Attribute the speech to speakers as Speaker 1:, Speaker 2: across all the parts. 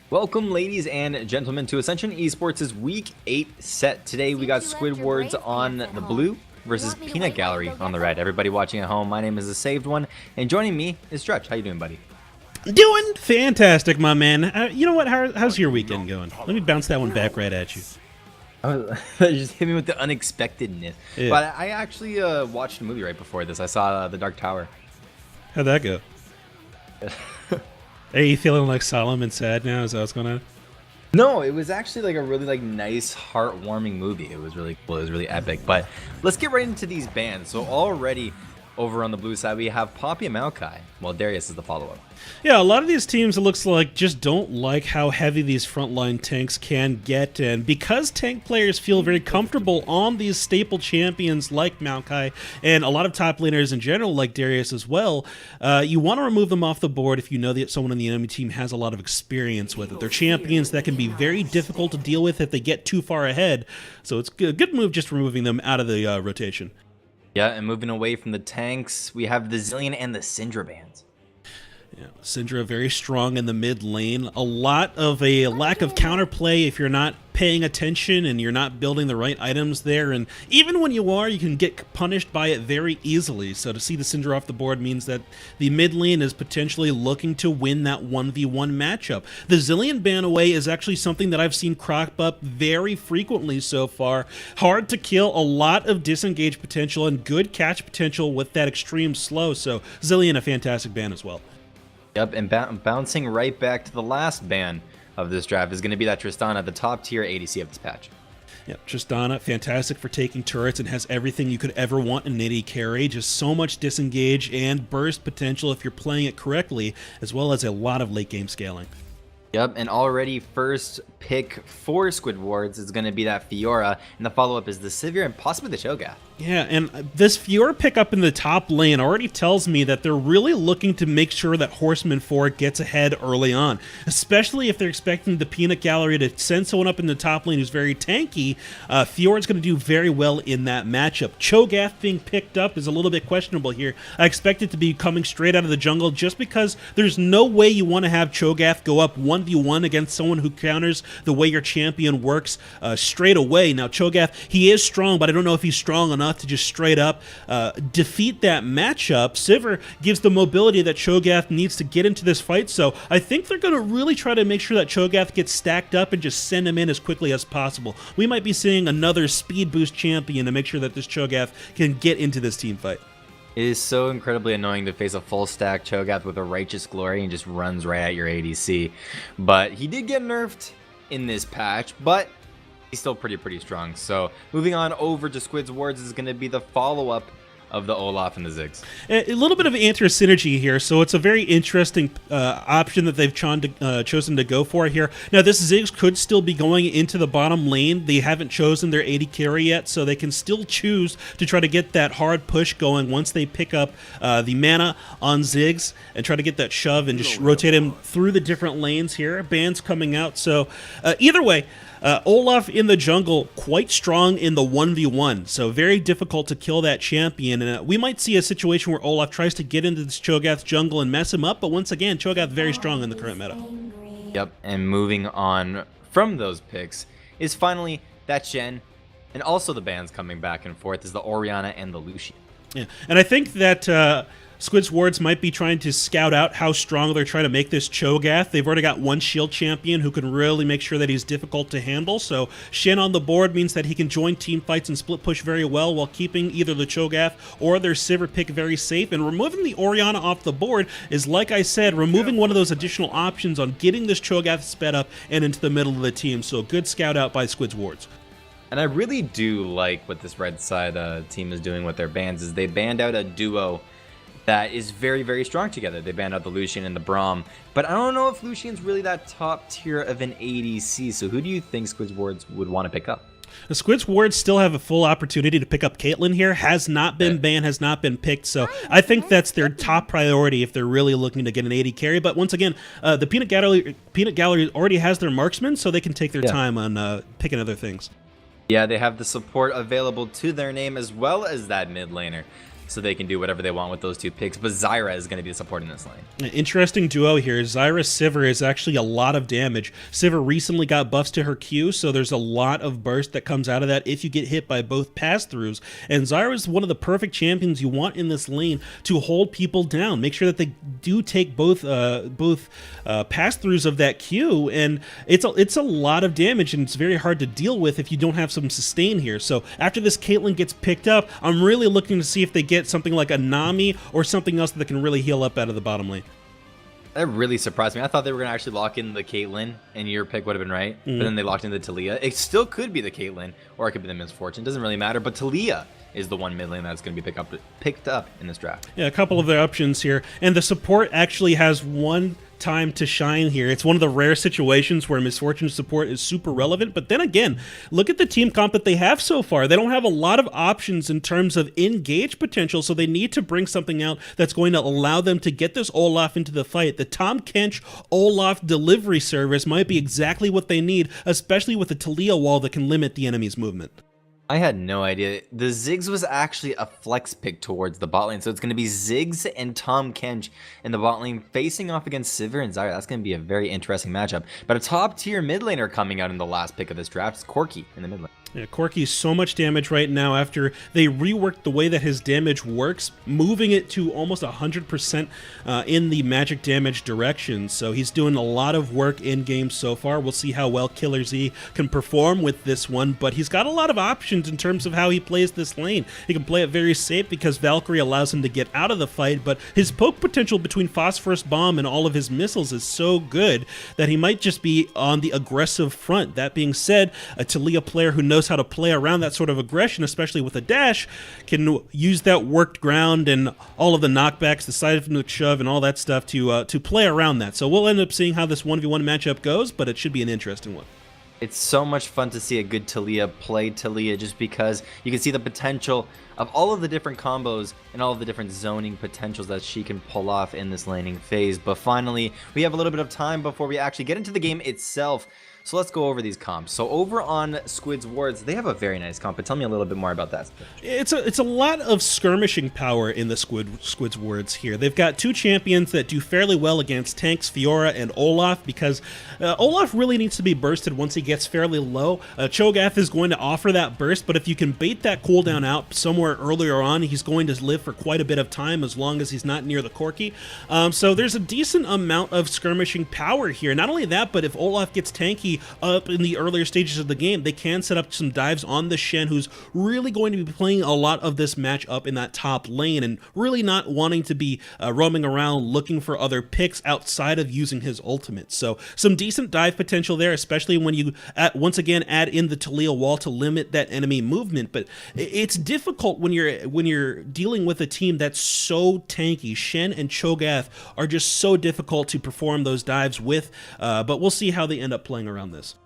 Speaker 1: Welcome, ladies and gentlemen, to Ascension eSports' Week 8 set. Today we got Squidwards on the blue versus Peanut Gallery on the red. Everybody watching at home, my name is TheSavedOne, and joining me is Stretch. How you doing, buddy?
Speaker 2: Doing fantastic, my man. You know what? How's your weekend going? Let me bounce that one back right at you.
Speaker 1: Just hit me with the unexpectedness.
Speaker 2: Yeah.
Speaker 1: But I actually watched a movie right before this. I saw The Dark Tower.
Speaker 2: How'd that go? Are you feeling like solemn and sad now? Is that what's going on?
Speaker 1: No, it was actually like a really nice, heartwarming movie. It was really cool. It was really epic. But let's get right into these bans. So already over on the blue side, we have Poppy and Maokai, while Darius is the follow-up.
Speaker 2: Yeah, a lot of these teams, it looks like, just don't like how heavy these frontline tanks can get, and because tank players feel very comfortable on these staple champions like Maokai, and a lot of top laners in general, like Darius as well, you want to remove them off the board if you know that someone on the enemy team has a lot of experience with it. They're champions that can be very difficult to deal with if they get too far ahead, so it's a good move just removing them out of the rotation.
Speaker 1: Yeah, and moving away from the tanks, we have the Zillion and the Syndra bans.
Speaker 2: Yeah, Syndra very strong in the mid lane. A lot of a lack of counterplay if you're not paying attention and you're not building the right items there. And even when you are, you can get punished by it very easily. So to see the Syndra off the board means that the mid lane is potentially looking to win that 1v1 matchup. The Zillion ban away is actually something that I've seen crop up very frequently so far. Hard to kill, a lot of disengage potential and good catch potential with that extreme slow. So Zillion, a fantastic ban as well.
Speaker 1: Yep, and bouncing right back to the last ban of this draft is going to be that Tristana, the top tier ADC of this patch.
Speaker 2: Yeah, Tristana, fantastic for taking turrets and has everything you could ever want in an AD carry. Just so much disengage and burst potential if you're playing it correctly, as well as a lot of late game scaling.
Speaker 1: Yep, and already first pick for Squidwards is going to be that Fiora, and the follow-up is the Sivir and possibly the Cho'Gath.
Speaker 2: Yeah, and this Fiora pickup in the top lane already tells me that they're really looking to make sure that Horseman 4 gets ahead early on, especially if they're expecting the Peanut Gallery to send someone up in the top lane who's very tanky. Fiora's going to do very well in that matchup. Cho'Gath being picked up is a little bit questionable here. I expect it to be coming straight out of the jungle just because there's no way you want to have Cho'Gath go up 1v1 against someone who counters the way your champion works straight away. Now, Cho'Gath, he is strong, but I don't know if he's strong enough to just straight up defeat that matchup. Sivir gives the mobility that Cho'Gath needs to get into this fight, so I think they're going to really try to make sure that Cho'Gath gets stacked up and just send him in as quickly as possible. We might be seeing another speed boost champion to make sure that this Cho'Gath can get into this team fight.
Speaker 1: It is so incredibly annoying to face a full stack Cho'Gath with a Righteous Glory and just runs right at your ADC. But he did get nerfed in this patch, but he's still pretty strong. So moving on over to Squidwards is going to be the follow-up of the Olaf and the Ziggs.
Speaker 2: A little bit of anti-synergy here, so it's a very interesting option that they've chosen to go for here. Now, this Ziggs could still be going into the bottom lane. They haven't chosen their AD carry yet, so they can still choose to try to get that hard push going once they pick up the mana on Ziggs and try to get that shove and just rotate him through the different lanes here. Bans coming out, so either way, Olaf in the jungle, quite strong in the 1v1, so very difficult to kill that champion. And we might see a situation where Olaf tries to get into this Cho'Gath jungle and mess him up, but once again, Cho'Gath very strong in the current meta.
Speaker 1: Yep, and moving on from those picks is finally that Shen, and also the bans coming back and forth is the Orianna and the Lucian.
Speaker 2: Yeah, and I think that Squidwards might be trying to scout out how strong they're trying to make this Cho'Gath. They've already got one shield champion who can really make sure that he's difficult to handle, so Shen on the board means that he can join team fights and split push very well while keeping either the Cho'Gath or their Sivir pick very safe, and removing the Orianna off the board is, like I said, removing one of those additional options on getting this Cho'Gath sped up and into the middle of the team, so good scout out by Squidwards.
Speaker 1: And I really do like what this red side team is doing with their bans, is they banned out a duo that is very strong together. They banned out the Lucian and the Braum, but I don't know if Lucian's really that top tier of an ADC, so who do you think Squidwards would want to pick up?
Speaker 2: The Squidwards still have a full opportunity to pick up Caitlyn here. Has not been banned, has not been picked, so I think that's their top priority if they're really looking to get an AD carry. But once again, the Peanut Gallery already has their marksman, so they can take their time on picking other things.
Speaker 1: Yeah, they have the support available to their name as well as that mid laner. so they can do whatever they want with those 2 picks. But Zyra is going to be the support in this lane.
Speaker 2: Interesting duo here. Zyra Sivir is actually a lot of damage. Sivir recently got buffs to her Q, so there's a lot of burst that comes out of that if you get hit by both pass-throughs. And Zyra is one of the perfect champions you want in this lane to hold people down. Make sure that they do take both pass-throughs of that Q, and it's a lot of damage, and it's very hard to deal with if you don't have some sustain here. So after this Caitlyn gets picked up, I'm really looking to see if they get something like a Nami or something else that can really heal up out of the bottom lane.
Speaker 1: That really surprised me. I thought they were going to actually lock in the Caitlyn, and your pick would have been right. But then they locked in the Taliyah. It still could be the Caitlyn, or it could be the Misfortune. Doesn't really matter. But Taliyah is the one mid lane that's going to be picked up in this draft.
Speaker 2: Yeah, a couple of the options here. And the support actually has one time to shine here. It's one of the rare situations where Misfortune support is super relevant, but then again, look at the team comp that they have so far. They don't have a lot of options in terms of engage potential, so they need to bring something out that's going to allow them to get this Olaf into the fight. The Tahm Kench Olaf delivery service might be exactly what they need, especially with the Taliyah wall that can limit the enemy's movement.
Speaker 1: I had no idea. The Ziggs was actually a flex pick towards the bot lane. So it's going to be Ziggs and Tahm Kench in the bot lane facing off against Sivir and Zyra. That's going to be a very interesting matchup. But a top tier mid laner coming out in the last pick of this draft is Corki in the mid lane.
Speaker 2: Yeah, Corki's so much damage right now after they reworked the way that his damage works, moving it to almost 100% in the magic damage direction. So he's doing a lot of work in game so far. We'll see how well Killer Z can perform with this one, but he's got a lot of options in terms of how he plays this lane. He can play it very safe because Valkyrie allows him to get out of the fight, but his poke potential between Phosphorus Bomb and all of his missiles is so good that he might just be on the aggressive front. That being said, a Taliyah player who knows how to play around that sort of aggression, especially with a dash, can use that worked ground and all of the knockbacks, the side of the shove, and all that stuff to play around that. So we'll end up seeing how this 1v1 matchup goes, but it should be an interesting one.
Speaker 1: It's so much fun to see a good Taliyah play Taliyah just because you can see the potential of all of the different combos and all of the different zoning potentials that she can pull off in this laning phase. But finally, we have a little bit of time before we actually get into the game itself. So let's go over these comps. So over on Squid's wards, they have a very nice comp, but tell me a little bit more about that.
Speaker 2: It's a lot of skirmishing power in the Squid's wards here. They've got 2 champions that do fairly well against tanks, Fiora and Olaf, because Olaf really needs to be bursted once he gets fairly low. Cho'Gath is going to offer that burst, but if you can bait that cooldown out somewhere earlier on, he's going to live for quite a bit of time as long as he's not near the Corki. So there's a decent amount of skirmishing power here. Not only that, but if Olaf gets tanky up in the earlier stages of the game, they can set up some dives on the Shen, who's really going to be playing a lot of this match up in that top lane and really not wanting to be roaming around looking for other picks outside of using his ultimate. So some decent dive potential there, especially when you once again add in the Taliyah wall to limit that enemy movement. But it's difficult when you're dealing with a team that's so tanky. Shen and Cho'Gath are just so difficult to perform those dives with, but we'll see how they end up playing around this.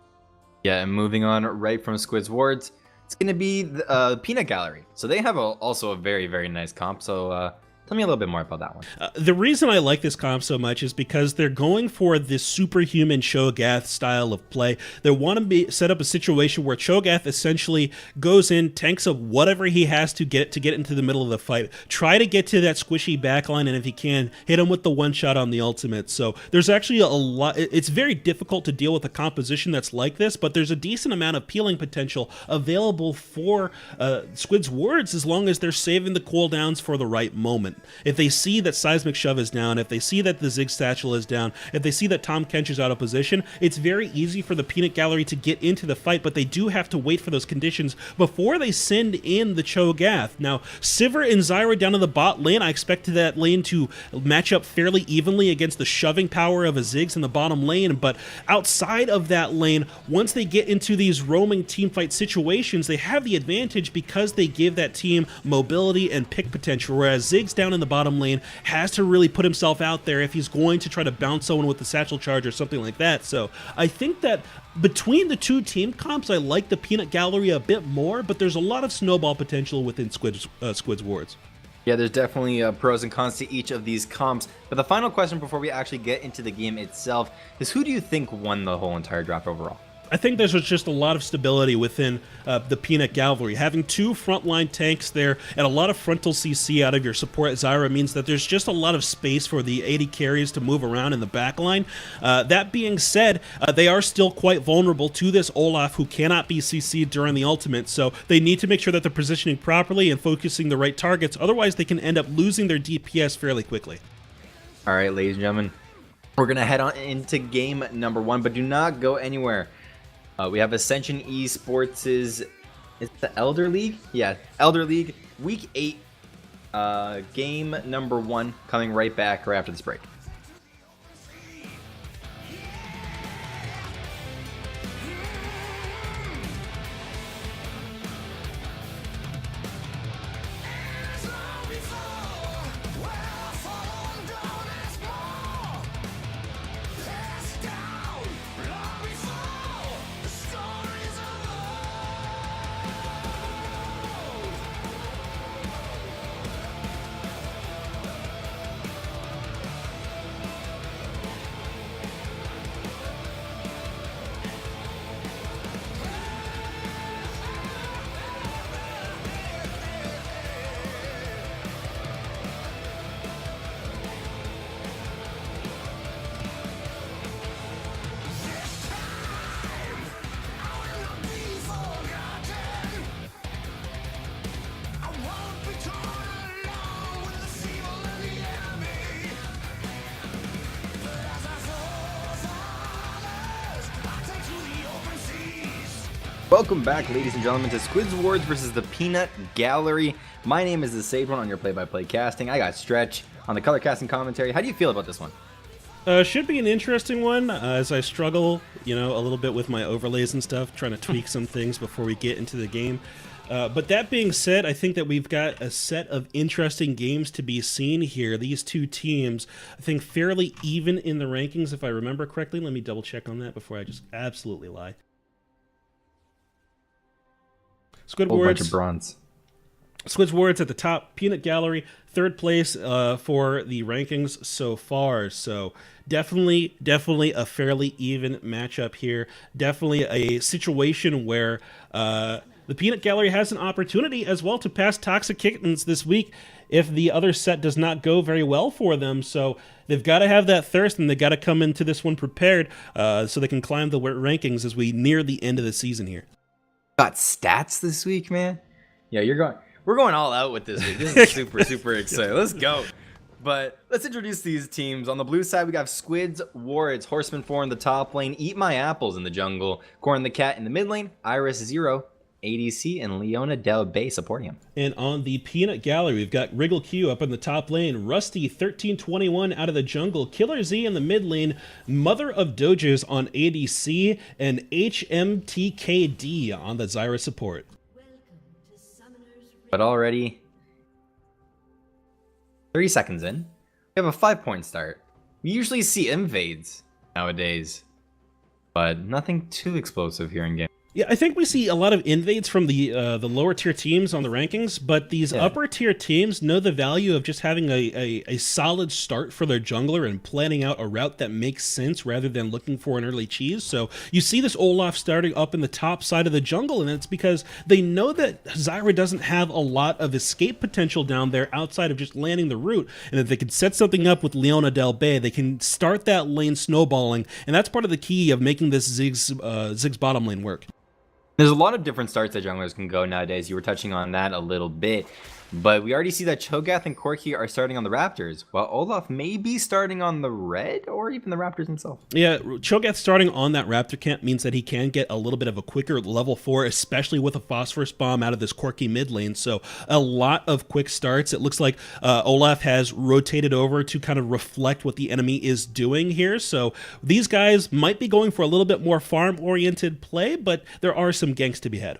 Speaker 1: Yeah, and moving on right from Squid's wards, it's going to be the Peanut Gallery. So they have also a very, very nice comp. So tell me a little bit more about that one.
Speaker 2: The reason I like this comp so much is because they're going for this superhuman Cho'Gath style of play. They want to set up a situation where Cho'Gath essentially goes in, tanks up whatever he has to get into the middle of the fight, try to get to that squishy backline, and if he can, hit him with the one shot on the ultimate. So there's actually a lot. It's very difficult to deal with a composition that's like this, but there's a decent amount of peeling potential available for Squid's wards as long as they're saving the cooldowns for the right moment. If they see that Seismic Shove is down, if they see that the Ziggs Satchel is down, if they see that Tahm Kench is out of position, it's very easy for the Peanut Gallery to get into the fight, but they do have to wait for those conditions before they send in the Cho'Gath. Now, Sivir and Zyra down in the bot lane, I expect that lane to match up fairly evenly against the shoving power of a Ziggs in the bottom lane, but outside of that lane, once they get into these roaming teamfight situations, they have the advantage because they give that team mobility and pick potential, whereas Ziggs down in the bottom lane has to really put himself out there if he's going to try to bounce someone with the satchel charge or something like that. So I think that between the 2 team comps, I like the Peanut Gallery a bit more, but there's a lot of snowball potential within Squid's wards.
Speaker 1: Yeah, there's definitely pros and cons to each of these comps. But the final question before we actually get into the game itself is, who do you think won the whole entire draft overall?
Speaker 2: I think there's just a lot of stability within the Peanut Gallery. Having two frontline tanks there and a lot of frontal CC out of your support Zyra means that there's just a lot of space for the AD carries to move around in the backline. That being said, they are still quite vulnerable to this Olaf who cannot be CC'd during the ultimate, so they need to make sure that they're positioning properly and focusing the right targets. Otherwise, they can end up losing their DPS fairly quickly.
Speaker 1: All right, ladies and gentlemen, we're going to head on into game number 1, but do not go anywhere. We have Ascension eSports' is the Elder League? Yeah, Elder League, Week 8, game number 1, coming right back right after this break. Welcome back, ladies and gentlemen, to Squid's Awards versus the Peanut Gallery. My name is TheSavedOne on your play-by-play casting. I got Stretch on the color casting commentary. How do you feel about this one?
Speaker 2: Should be an interesting one, as I struggle, a little bit with my overlays and stuff, trying to tweak some things before we get into the game. But that being said, I think that we've got a set of interesting games to be seen here. These two teams, I think, fairly even in the rankings, if I remember correctly. Let me double check on that before I just absolutely lie. Squid
Speaker 1: Awards. Bunch of bronze.
Speaker 2: Squid's Awards at the top. Peanut Gallery, third place for the rankings so far. So definitely a fairly even matchup here. Definitely a situation where the Peanut Gallery has an opportunity as well to pass Toxic Kittens this week if the other set does not go very well for them. So they've got to have that thirst, and they've got to come into this one prepared so they can climb the rankings as we near the end of the season here.
Speaker 1: Got stats this week, man. Yeah, we're going all out with this week. This is super exciting. Let's go. But let's introduce these teams. On the blue side, we got Squid's Wards, Horseman 4 in the top lane, Eat My Apples in the jungle, Corn the Cat in the mid lane, Iris 0, ADC, and Leona Del Bay supporting him.
Speaker 2: And on the Peanut Gallery, we've got Wriggle Q up in the top lane, Rusty 1321 out of the jungle, Killer Z in the mid lane, Mother of Doges on ADC, and HMTKD on the Zyra support.
Speaker 1: But already 30 seconds in, we have a 5-point start. We usually see invades nowadays, but nothing too explosive here in game.
Speaker 2: Yeah, I think we see a lot of invades from the lower tier teams on the rankings, but these upper tier teams know the value of just having a solid start for their jungler and planning out a route that makes sense rather than looking for an early cheese. So you see this Olaf starting up in the top side of the jungle, and it's because they know that Zyra doesn't have a lot of escape potential down there outside of just landing the route, and if they can set something up with Leona Del Bay, they can start that lane snowballing, and that's part of the key of making this Ziggs bottom lane work.
Speaker 1: There's a lot of different starts that junglers can go nowadays. You were touching on that a little bit. But we already see that Cho'Gath and Corki are starting on the Raptors, while Olaf may be starting on the Red or even the Raptors himself.
Speaker 2: Yeah, Cho'Gath starting on that Raptor camp means that he can get a little bit of a quicker level 4, especially with a Phosphorus Bomb out of this Corki mid lane. So a lot of quick starts. It looks like Olaf has rotated over to kind of reflect what the enemy is doing here. So these guys might be going for a little bit more farm-oriented play, but there are some ganks to be had.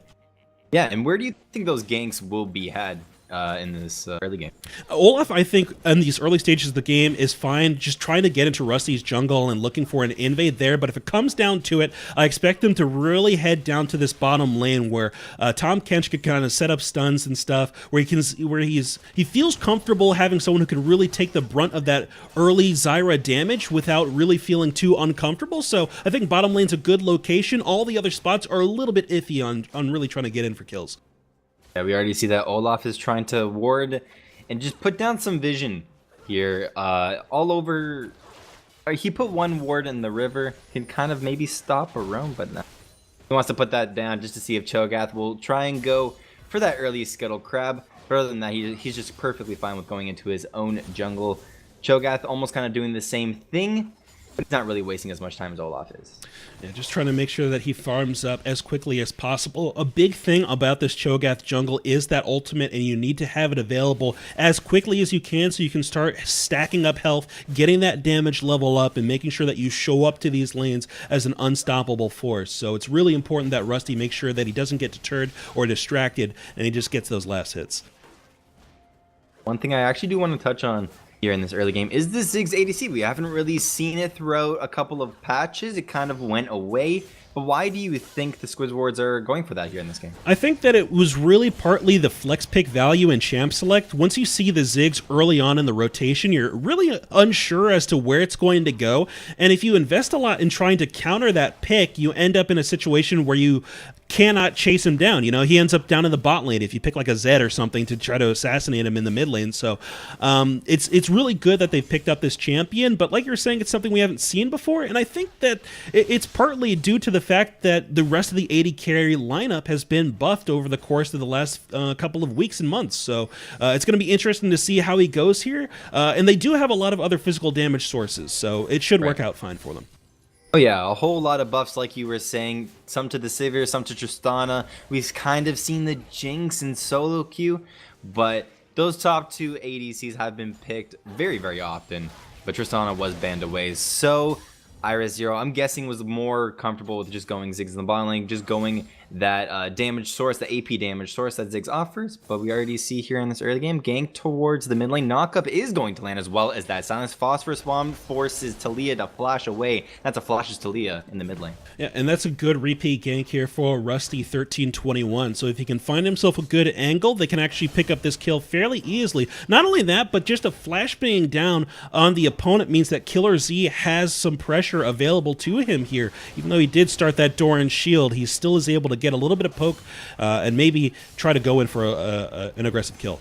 Speaker 1: Yeah, and where do you think those ganks will be had? in this early game.
Speaker 2: Olaf, I think, in these early stages of the game is fine, just trying to get into Rusty's jungle and looking for an invade there. But if it comes down to it, I expect them to really head down to this bottom lane where Tom Kench could kind of set up stuns and stuff, where he feels comfortable having someone who can really take the brunt of that early Zyra damage without really feeling too uncomfortable. So I think bottom lane's a good location. All the other spots are a little bit iffy on really trying to get in for kills.
Speaker 1: Yeah, we already see that Olaf is trying to ward and just put down some vision here all over. He put one ward in the river, can kind of maybe stop a roam, but no. He wants to put that down just to see if Cho'Gath will try and go for that early Scuttle Crab. But other than that, he's just perfectly fine with going into his own jungle. Cho'Gath almost kind of doing the same thing, but he's not really wasting as much time as Olaf is.
Speaker 2: Yeah, just trying to make sure that he farms up as quickly as possible. A big thing about this Cho'Gath jungle is that ultimate, and you need to have it available as quickly as you can so you can start stacking up health, getting that damage level up, and making sure that you show up to these lanes as an unstoppable force. So it's really important that Rusty makes sure that he doesn't get deterred or distracted, and he just gets those last hits.
Speaker 1: One thing I actually do want to touch on here in this early game is the Ziggs ADC. We haven't really seen it throughout a couple of patches. It kind of went away. But why do you think the Squid wards are going for that here in this game?
Speaker 2: I think that it was really partly the flex pick value in Champ Select. Once you see the Ziggs early on in the rotation, you're really unsure as to where it's going to go. And if you invest a lot in trying to counter that pick, you end up in a situation where you cannot chase him down. You know, he ends up down in the bot lane if you pick like a Zed or something to try to assassinate him in the mid lane. So it's really good that they've picked up this champion, but like you're saying, it's something we haven't seen before, and I think that it's partly due to the fact that the rest of the AD carry lineup has been buffed over the course of the last couple of weeks and months. So it's going to be interesting to see how he goes here, and they do have a lot of other physical damage sources, so it should work out fine for them.
Speaker 1: Oh yeah, a whole lot of buffs like you were saying, some to the Sivir, some to Tristana. We've kind of seen the Jinx and solo queue, but those top two ADCs have been picked very, very often, but Tristana was banned away. So Iris Zero, I'm guessing, was more comfortable with just going Ziggs in the bottom lane, just going that damage source, the AP damage source that Ziggs offers. But we already see here in this early game, gank towards the mid lane. Knockup is going to land, as well as that Silence Phosphorus Bomb forces Talia to flash away. That's a flashes Talia in the mid lane.
Speaker 2: Yeah, and that's a good repeat gank here for Rusty 1321. So if he can find himself a good angle, they can actually pick up this kill fairly easily. Not only that, but just a flashbang down on the opponent means that Killer Z has some pressure available to him here. Even though he did start that Doran shield, he still is able to get a little bit of poke and maybe try to go in for an aggressive kill.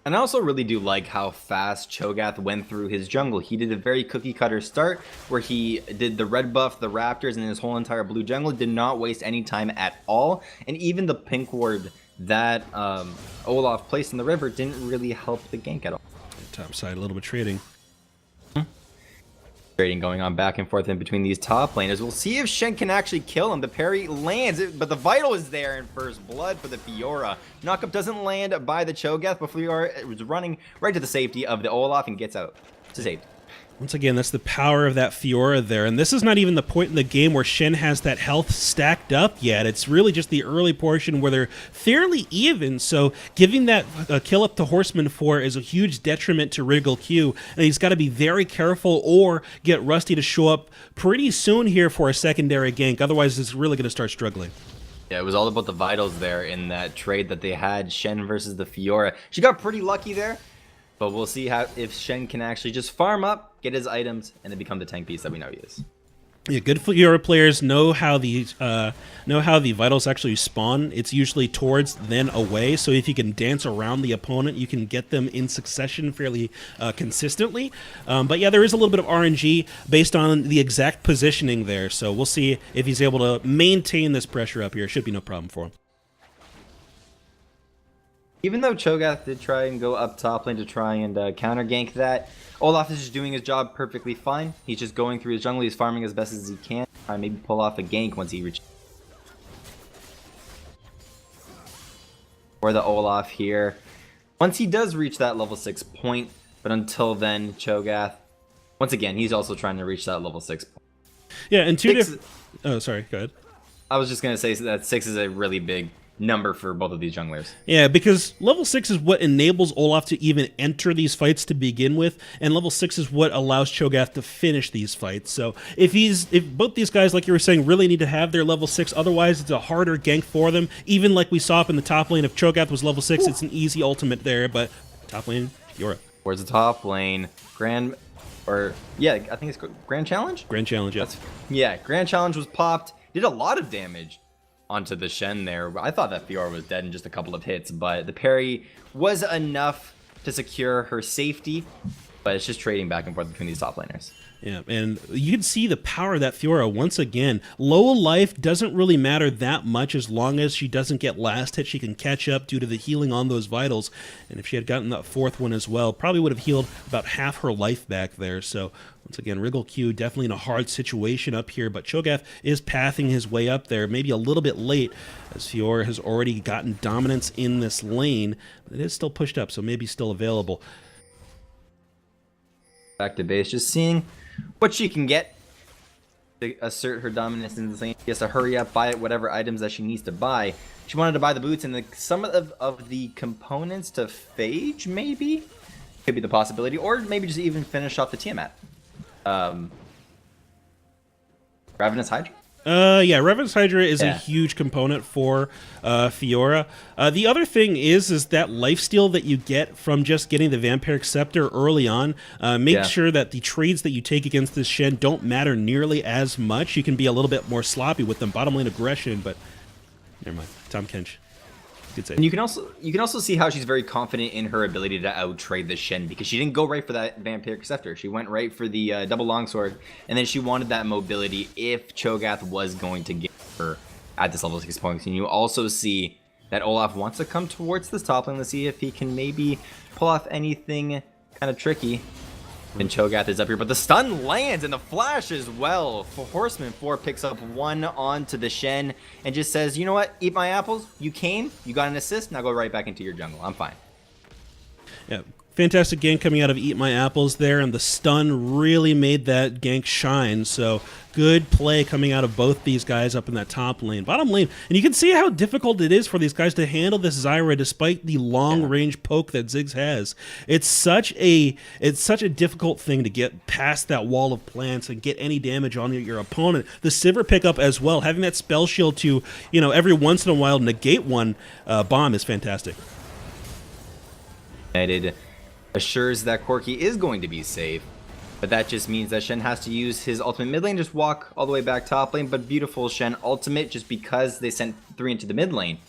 Speaker 1: And I also really do like how fast Cho'Gath went through his jungle. He did a very cookie cutter start where he did the red buff, the raptors, and his whole entire blue jungle. Did not waste any time at all. And even the pink ward that Olaf placed in the river didn't really help the gank at all.
Speaker 2: Top side, a little bit trading.
Speaker 1: Trading going on back and forth in between these top laners. We'll see if Shen can actually kill him. The parry lands, but the Vital is there in first blood for the Fiora. Knockup doesn't land by the Cho'Gath, but Fiora was running right to the safety of the Olaf and gets out to safety.
Speaker 2: Once again, that's the power of that Fiora there. And this is not even the point in the game where Shen has that health stacked up yet. It's really just the early portion where they're fairly even. So giving that kill up to Horseman 4 is a huge detriment to Wriggle Q. And he's got to be very careful or get Rusty to show up pretty soon here for a secondary gank. Otherwise, it's really going to start struggling.
Speaker 1: Yeah, it was all about the Vitals there in that trade that they had, Shen versus the Fiora. She got pretty lucky there. But we'll see if Shen can actually just farm up, get his items, and then become the tank piece that we know he is.
Speaker 2: Yeah, good Fiora players know how the vitals actually spawn. It's usually towards, then away. So if you can dance around the opponent, you can get them in succession fairly consistently. But yeah, there is a little bit of RNG based on the exact positioning there. So we'll see if he's able to maintain this pressure up here. It should be no problem for him.
Speaker 1: Even though Cho'Gath did try and go up top lane to try and counter gank that, Olaf is just doing his job perfectly fine. He's just going through his jungle. He's farming as best as he can. Maybe pull off a gank once he reaches. For the Olaf here. Once he does reach that level 6 point, but until then, Cho'Gath, once again, he's also trying to reach that level 6 point.
Speaker 2: Yeah, and oh, sorry, go ahead.
Speaker 1: I was just going to say that 6 is a really big number for both of these junglers.
Speaker 2: Yeah, because level 6 is what enables Olaf to even enter these fights to begin with, and level 6 is what allows Cho'Gath to finish these fights. So if both these guys, like you were saying, really need to have their level 6, otherwise it's a harder gank for them. Even like we saw up in the top lane, if Cho'Gath was level 6, it's an easy ultimate there, but top lane, Fiora.
Speaker 1: Towards the top lane, I think it's Grand Challenge?
Speaker 2: Grand Challenge, yeah.
Speaker 1: Grand Challenge was popped, did a lot of damage onto the Shen there. I thought that Fiora was dead in just a couple of hits, but the parry was enough to secure her safety, but it's just trading back and forth between these top laners.
Speaker 2: Yeah, and you can see the power of that Fiora once again. Low life doesn't really matter that much as long as she doesn't get last hit. She can catch up due to the healing on those vitals, and if she had gotten that fourth one as well, probably would have healed about half her life back there. So once again, Wriggle Q definitely in a hard situation up here, but Cho'Gath is pathing his way up there, maybe a little bit late, as Fiora has already gotten dominance in this lane, but it is still pushed up, so maybe still available.
Speaker 1: Back to base, just seeing what she can get to assert her dominance in the lane. She has to hurry up, buy whatever items that she needs to buy. She wanted to buy the boots and some of the components to Phage, maybe? Could be the possibility, or maybe just even finish off the Tiamat. Ravenous Hydra?
Speaker 2: Yeah, Ravenous Hydra is a huge component for Fiora. The other thing is that lifesteal that you get from just getting the Vampiric Scepter early on. Make sure that the trades that you take against this Shen don't matter nearly as much. You can be a little bit more sloppy with them. Bottom lane aggression, but never mind. Tom Kench.
Speaker 1: And you can also see how she's very confident in her ability to out-trade the Shen, because she didn't go right for that Vampiric Scepter. She went right for the double longsword, and then she wanted that mobility if Cho'Gath was going to get her at this level 6 points. And you also see that Olaf wants to come towards this top lane to see if he can maybe pull off anything kind of tricky. And Cho'Gath is up here, but the stun lands and the flash as well. Horseman 4 picks up one onto the Shen and just says, you know what, eat my apples. You came, you got an assist, now go right back into your jungle. I'm fine.
Speaker 2: Yeah, fantastic gank coming out of Eat My Apples there, and the stun really made that gank shine, so good play coming out of both these guys up in that top lane. Bottom lane, and you can see how difficult it is for these guys to handle this Zyra despite the long-range poke that Ziggs has. It's such a difficult thing to get past that wall of plants and get any damage on your opponent. The Sivir pickup as well, having that spell shield to, every once in a while negate one bomb is fantastic.
Speaker 1: United assures that Corki is going to be safe, but that just means that Shen has to use his ultimate mid lane, just walk all the way back top lane. But beautiful Shen ultimate, just because they sent 3 into the mid lane.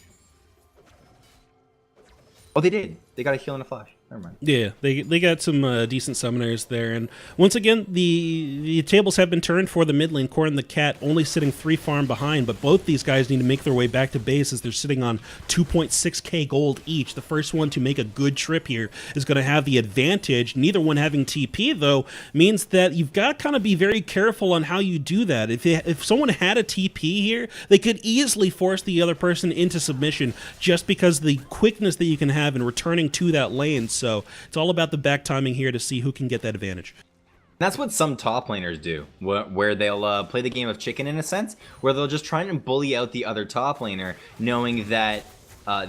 Speaker 1: Oh, they did. They got a heal and a flash. Never mind.
Speaker 2: Yeah, they got some decent summoners there, and once again, the tables have been turned for the mid lane. Corrin the Cat only sitting 3 farm behind, but both these guys need to make their way back to base as they're sitting on 2.6k gold each. The first one to make a good trip here is going to have the advantage. Neither one having TP, though, means that you've got to kind of be very careful on how you do that. If someone had a TP here, they could easily force the other person into submission just because the quickness that you can have in returning to that lane. So it's all about the back timing here to see who can get that advantage.
Speaker 1: That's what some top laners do, where they'll play the game of chicken in a sense, where they'll just try and bully out the other top laner, knowing that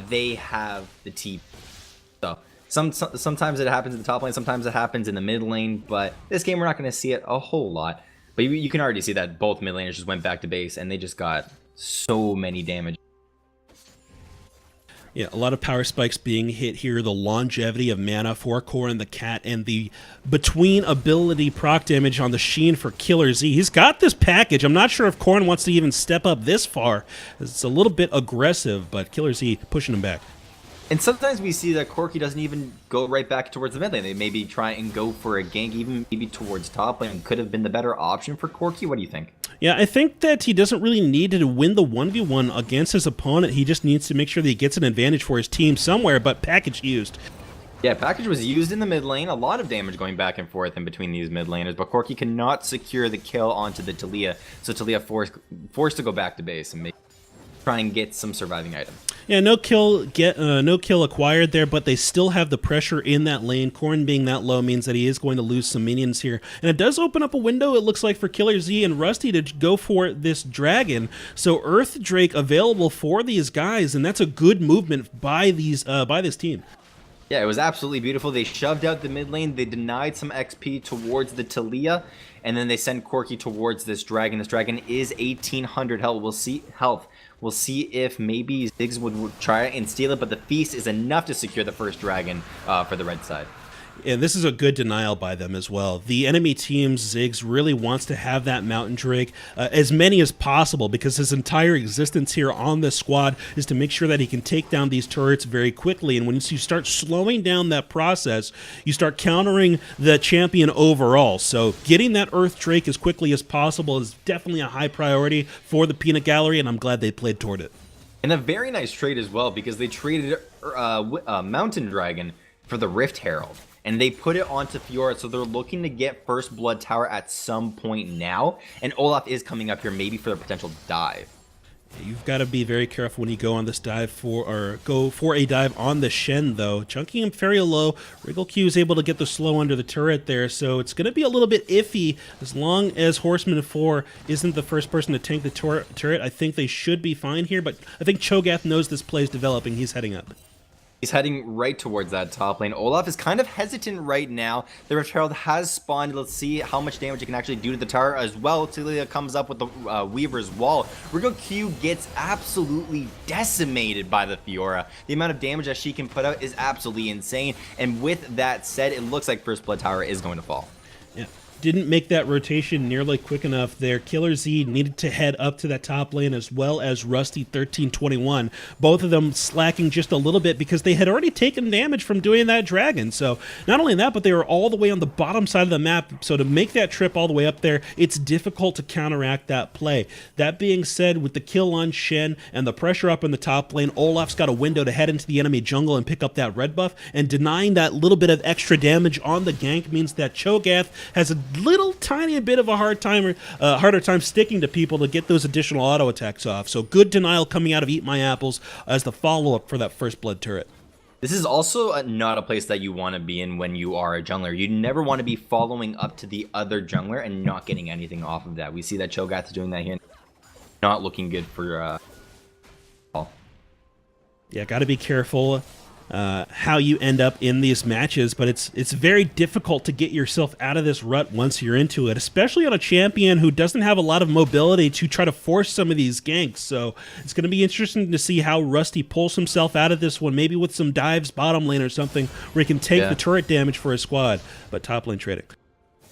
Speaker 1: they have the TP. So sometimes it happens in the top lane, sometimes it happens in the mid lane, but this game we're not going to see it a whole lot. But you can already see that both mid laners just went back to base, and they just got so many damage.
Speaker 2: Yeah, a lot of power spikes being hit here. The longevity of mana for Corrin the Cat, and the between ability proc damage on the Sheen for Killer Z. He's got this package. I'm not sure if Corrin wants to even step up this far. It's a little bit aggressive, but Killer Z pushing him back.
Speaker 1: And sometimes we see that Corki doesn't even go right back towards the mid lane. They maybe try and go for a gank, even maybe towards top lane. Could have been the better option for Corki. What do you think?
Speaker 2: Yeah, I think that he doesn't really need to win the 1v1 against his opponent. He just needs to make sure that he gets an advantage for his team somewhere, but package used.
Speaker 1: Yeah, package was used in the mid lane. A lot of damage going back and forth in between these mid laners, but Corki cannot secure the kill onto the Taliyah, so Taliyah forced to go back to base and make try and get some surviving item.
Speaker 2: Yeah, no kill acquired there, but they still have the pressure in that lane. Corn being that low means that he is going to lose some minions here. And it does open up a window, it looks like, for Killer Z and Rusty to go for this dragon. So Earth Drake available for these guys, and that's a good movement by this team.
Speaker 1: Yeah, it was absolutely beautiful. They shoved out the mid lane. They denied some XP towards the Talia, and then they sent Corki towards this dragon. This dragon is 1800 health. We'll see if maybe Ziggs would try and steal it, but the feast is enough to secure the first dragon for the red side.
Speaker 2: And this is a good denial by them as well. The enemy team's Ziggs really wants to have that Mountain Drake, as many as possible, because his entire existence here on this squad is to make sure that he can take down these turrets very quickly. And when you start slowing down that process, you start countering the champion overall. So getting that Earth Drake as quickly as possible is definitely a high priority for the Peanut Gallery, and I'm glad they played toward it.
Speaker 1: And a very nice trade as well, because they traded Mountain Dragon for the Rift Herald. And they put it onto Fiora, so they're looking to get First Blood Tower at some point now. And Olaf is coming up here, maybe for a potential dive.
Speaker 2: You've got to be very careful when you go on this dive go for a dive on the Shen, though. Chunking him very low. Wriggle Q is able to get the slow under the turret there, so it's going to be a little bit iffy as long as Horseman 4 isn't the first person to tank the turret. I think they should be fine here, but I think Cho'Gath knows this play is developing. He's heading up.
Speaker 1: He's heading right towards that top lane. Olaf is kind of hesitant right now. The Rift Herald has spawned. Let's see how much damage it can actually do to the tower as well. Talia comes up with the Weaver's Wall. Wriggle Q gets absolutely decimated by the Fiora. The amount of damage that she can put out is absolutely insane. And with that said, it looks like First Blood Tower is going to fall.
Speaker 2: Yeah. Didn't make that rotation nearly quick enough there. Killer Z needed to head up to that top lane, as well as Rusty 1321. Both of them slacking just a little bit because they had already taken damage from doing that dragon. So not only that, but they were all the way on the bottom side of the map. So to make that trip all the way up there, it's difficult to counteract that play. That being said, with the kill on Shen and the pressure up in the top lane, Olaf's got a window to head into the enemy jungle and pick up that red buff. And denying that little bit of extra damage on the gank means that Cho'Gath has a little tiny bit of a harder time sticking to people to get those additional auto attacks off. So good denial coming out of Eat My Apples as the follow-up for that First Blood turret.
Speaker 1: This is also not a place that you want to be in when you are a jungler. You never want to be following up to the other jungler and not getting anything off of that. We see that Cho'Gath is doing that here. Not looking good for
Speaker 2: Yeah, got to be careful how you end up in these matches, but it's very difficult to get yourself out of this rut once you're into it, especially on a champion who doesn't have a lot of mobility to try to force some of these ganks. So it's going to be interesting to see how Rusty pulls himself out of this one, maybe with some dives bottom lane or something where he can take the turret damage for his squad, but top lane trading.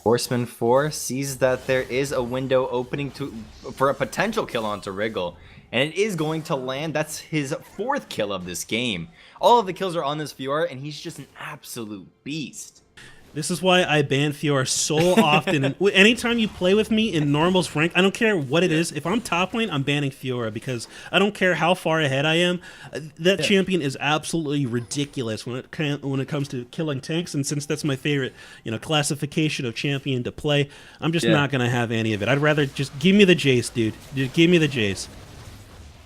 Speaker 1: Horseman 4 sees that there is a window opening for a potential kill onto Wriggle, and it is going to land. That's his 4th kill of this game. All of the kills are on this Fiora, and he's just an absolute beast.
Speaker 2: This is why I ban Fiora so often. And anytime you play with me in normals rank, I don't care what it is. If I'm top lane, I'm banning Fiora because I don't care how far ahead I am. That champion is absolutely ridiculous when it comes to killing tanks. And since that's my favorite, classification of champion to play, I'm just not gonna have any of it. I'd rather just give me the Jace, dude. Just give me the Jace.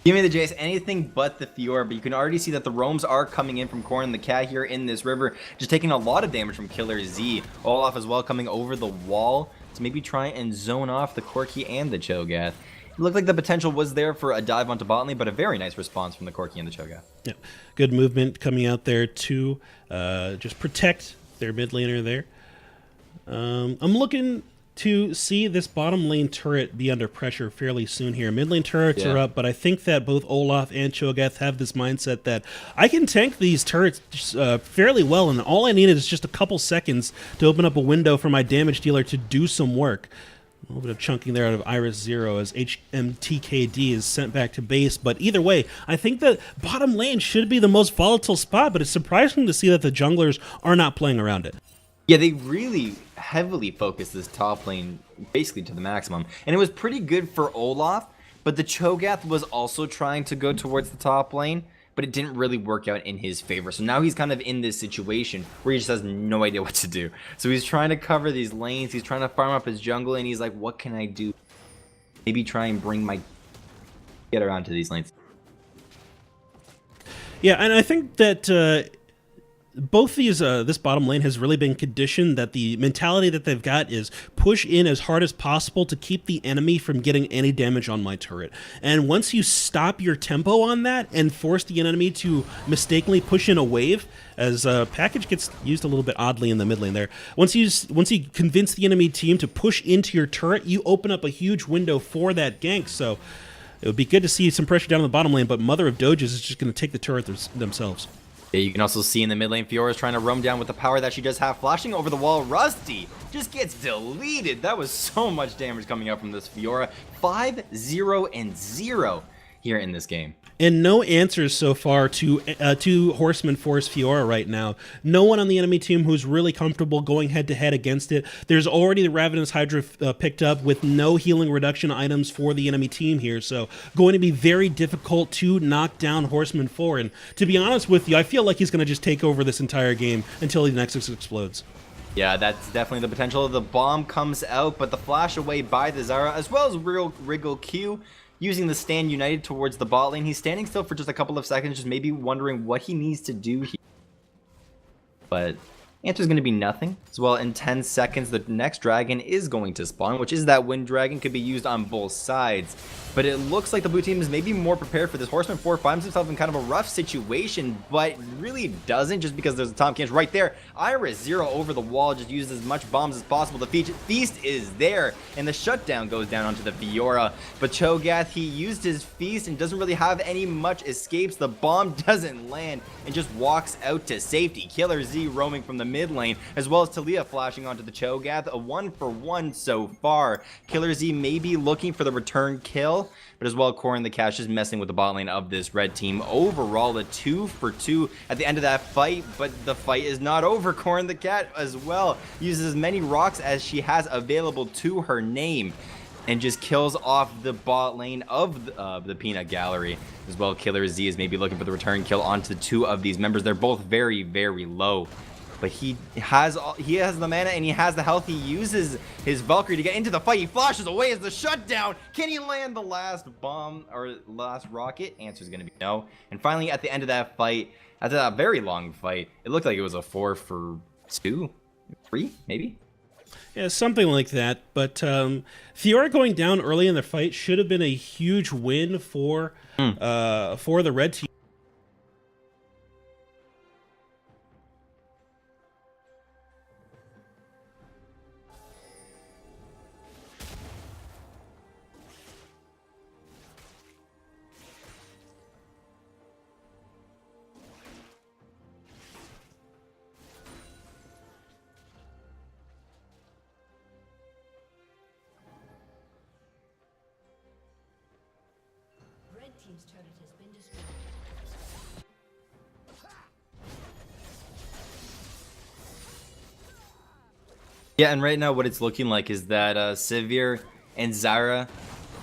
Speaker 1: Give me the Jace, anything but the Fiora, but you can already see that the roams are coming in from Corn and the Cat here in this river, just taking a lot of damage from Killer Z. Olaf as well coming over the wall to maybe try and zone off the Corki and the Cho'Gath. It looked like the potential was there for a dive onto bot lane, but a very nice response from the Corki and the Cho'Gath.
Speaker 2: Yeah, good movement coming out there to just protect their mid laner there. I'm looking to see this bottom lane turret be under pressure fairly soon here. Mid lane turrets are up, but I think that both Olaf and Cho'Gath have this mindset that I can tank these turrets fairly well, and all I need is just a couple seconds to open up a window for my damage dealer to do some work. A little bit of chunking there out of Iris Zero as HMTKD is sent back to base. But either way, I think that bottom lane should be the most volatile spot, but it's surprising to see that the junglers are not playing around it.
Speaker 1: Yeah, they really heavily focused this top lane basically to the maximum. And it was pretty good for Olaf, but the Cho'Gath was also trying to go towards the top lane, but it didn't really work out in his favor. So now he's kind of in this situation where he just has no idea what to do. So he's trying to cover these lanes, he's trying to farm up his jungle, and he's like, what can I do? Maybe try and bring my get around to these lanes.
Speaker 2: Yeah, and I think that both these this bottom lane has really been conditioned that the mentality that they've got is push in as hard as possible to keep the enemy from getting any damage on my turret. And once you stop your tempo on that and force the enemy to mistakenly push in a wave, as package gets used a little bit oddly in the mid lane there, once you convince the enemy team to push into your turret, you open up a huge window for that gank. So it would be good to see some pressure down in the bottom lane, but Mother of Doges is just going to take the turret themselves.
Speaker 1: Yeah, you can also see in the mid lane, Fiora's trying to roam down with the power that she does have. Flashing over the wall, Rusty just gets deleted. That was so much damage coming up from this Fiora. 5-0-0 here in this game.
Speaker 2: And no answers so far to Horseman Force Fiora right now. No one on the enemy team who's really comfortable going head-to-head against it. There's already the Ravenous Hydra picked up with no healing reduction items for the enemy team here, so going to be very difficult to knock down Horseman 4. And to be honest with you, I feel like he's going to just take over this entire game until the Nexus explodes.
Speaker 1: Yeah, that's definitely the potential. The bomb comes out, but the flash away by the Zara, as well as Wriggle Q, using the stand united towards the bot lane. He's standing still for just a couple of seconds, just maybe wondering what he needs to do here. But answer's going to be nothing. As well, in 10 seconds, the next dragon is going to spawn, which is that wind dragon. Could be used on both sides. But it looks like the blue team is maybe more prepared for this. Horseman 4 finds himself in kind of a rough situation, but really doesn't, just because there's a Tom Cans right there. Iris 0 over the wall, just uses as much bombs as possible. The feast is there, and the shutdown goes down onto the Fiora. But Cho'Gath, he used his feast and doesn't really have any much escapes. The bomb doesn't land and just walks out to safety. Killer Z roaming from the mid lane, as well as Talia flashing onto the Cho'Gath. A 1-for-1 so far. Killer Z may be looking for the return kill, but as well, Corin the Cash is messing with the bot lane of this red team. Overall, a 2-for-2 at the end of that fight, but the fight is not over. Corin the Cat as well uses as many rocks as she has available to her name and just kills off the bot lane of the Peanut Gallery. As well, Killer Z is maybe looking for the return kill onto two of these members. They're both very, very low. But he has the mana and he has the health. He uses his Valkyrie to get into the fight. He flashes away as the shutdown. Can he land the last bomb or last rocket? Answer is going to be no. And finally, at the end of that fight, after that very long fight, it looked like it was a 4-for-2, 3 maybe.
Speaker 2: Yeah, something like that. But Fiora going down early in the fight should have been a huge win for the red team.
Speaker 3: Team's turret has been destroyed.
Speaker 1: Yeah, and right now what it's looking like is that Sivir and Zara,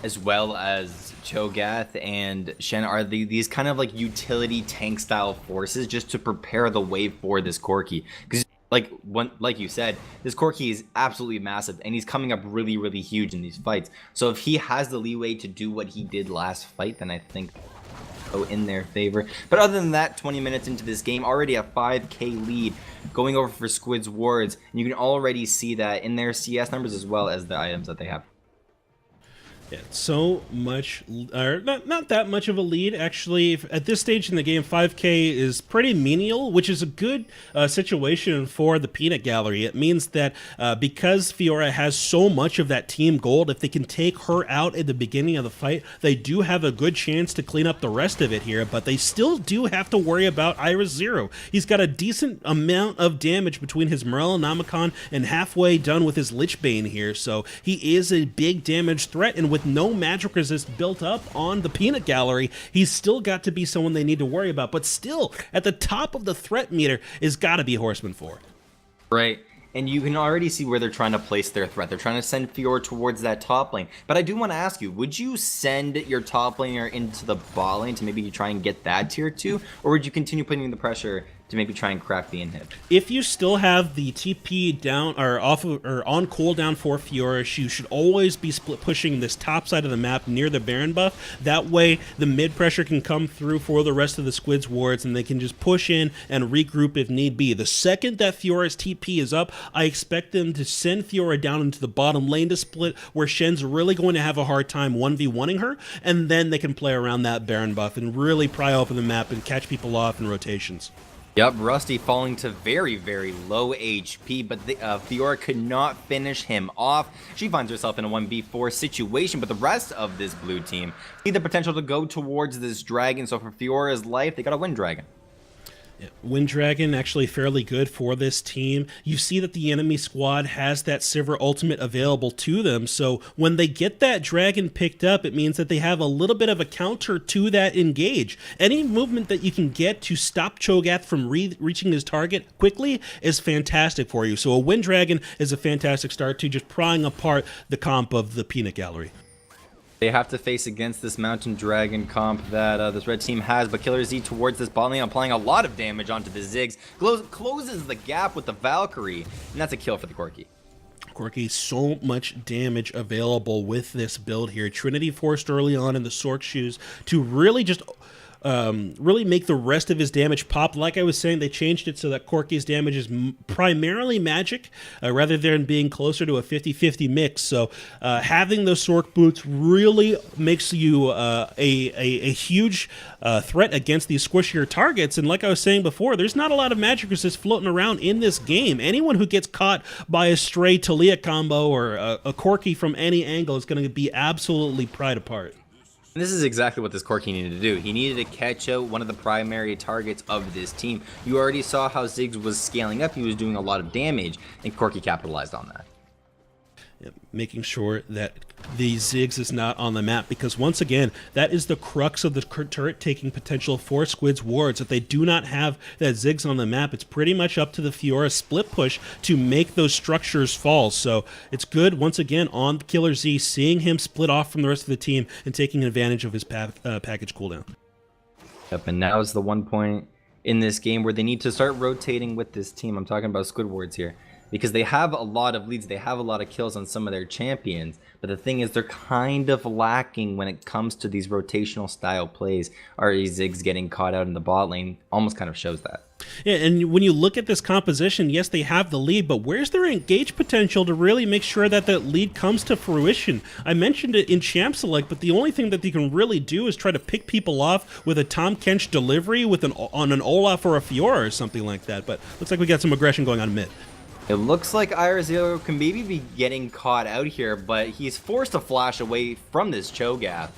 Speaker 1: as well as Cho'Gath and Shen, are these kind of like utility tank style forces just to prepare the way for this Corki. Because like you said, this Corki is absolutely massive and he's coming up really, really huge in these fights. So if he has the leeway to do what he did last fight, then I think in their favor. But other than that, 20 minutes into this game, already a 5k lead going over for Squid's wards, and you can already see that in their CS numbers as well as the items that they have.
Speaker 2: Yeah, so much, or not that much of a lead, actually. At this stage in the game, 5k is pretty menial, which is a good situation for the Peanut Gallery. It means that because Fiora has so much of that team gold, if they can take her out at the beginning of the fight, they do have a good chance to clean up the rest of it here, but they still do have to worry about Iris 0. He's got a decent amount of damage between his Morellonomicon and halfway done with his Lichbane here, so he is a big damage threat, and with no magic resist built up on the Peanut Gallery, he's still got to be someone they need to worry about. But still, at the top of the threat meter is got to be Horseman 4.
Speaker 1: Right, and you can already see where they're trying to place their threat. They're trying to send Fiora towards that top lane. But I do want to ask you, would you send your top laner into the bot lane to maybe try and get that tier 2? Or would you continue putting the pressure to maybe try and crack the inhib.
Speaker 2: If you still have the TP down or off of, or on cooldown for Fiora, you should always be split pushing this top side of the map near the Baron buff. That way, the mid pressure can come through for the rest of the Squid's wards, and they can just push in and regroup if need be. The second that Fiora's TP is up, I expect them to send Fiora down into the bottom lane to split, where Shen's really going to have a hard time 1v1ing her, and then they can play around that Baron buff and really pry open the map and catch people off in rotations.
Speaker 1: Yep, Rusty falling to very, very low HP, but Fiora could not finish him off. She finds herself in a 1v4 situation, but the rest of this blue team see the potential to go towards this dragon, so for Fiora's life, they gotta win dragon.
Speaker 2: Wind Dragon actually fairly good for this team. You see that the enemy squad has that Sivir ultimate available to them, so when they get that dragon picked up, it means that they have a little bit of a counter to that engage. Any movement that you can get to stop Cho'Gath from reaching his target quickly is fantastic for you. So a Wind Dragon is a fantastic start to just prying apart the comp of the Peanut Gallery.
Speaker 1: They have to face against this Mountain Dragon comp that this red team has, but Killer Z towards this bot lane, applying a lot of damage onto the Ziggs, closes the gap with the Valkyrie, and that's a kill for the Corki.
Speaker 2: Corki, so much damage available with this build here. Trinity forced early on in the Sork shoes to really just really make the rest of his damage pop. Like I was saying, they changed it so that Corki's damage is primarily magic rather than being closer to a 50-50 mix. So having those Sork boots really makes you a huge threat against these squishier targets. And like I was saying before, there's not a lot of magic resist floating around in this game. Anyone who gets caught by a stray Talia combo or a Corki from any angle is going to be absolutely pried apart.
Speaker 1: And this is exactly what this Corki needed to do. He needed to catch out one of the primary targets of this team. You already saw how Ziggs was scaling up. He was doing a lot of damage, and Corki capitalized on that.
Speaker 2: Making sure that the Ziggs is not on the map, because once again, that is the crux of the turret taking potential for Squid's wards. If they do not have that Ziggs on the map, it's pretty much up to the Fiora split push to make those structures fall. So it's good, once again, on Killer Z, seeing him split off from the rest of the team and taking advantage of his package cooldown.
Speaker 1: Yep, and now is the one point in this game where they need to start rotating with this team. I'm talking about Squid wards here, because they have a lot of leads, they have a lot of kills on some of their champions, but the thing is they're kind of lacking when it comes to these rotational style plays. Already Ziggs getting caught out in the bot lane almost kind of shows that.
Speaker 2: Yeah, and when you look at this composition, yes, they have the lead, but where's their engage potential to really make sure that that lead comes to fruition? I mentioned it in Champ Select, but the only thing that they can really do is try to pick people off with a Tom Kench delivery with on an Olaf or a Fiora or something like that, but looks like we got some aggression going on mid.
Speaker 1: It looks like IR0 can maybe be getting caught out here, but he's forced to flash away from this Cho'Gath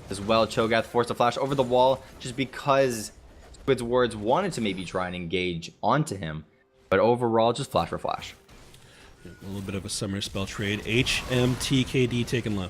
Speaker 1: as well. Cho'Gath forced to flash over the wall just because Squid's wards wanted to maybe try and engage onto him, but overall just flash for flash.
Speaker 2: A little bit of a summer spell trade. HMTKD taken low.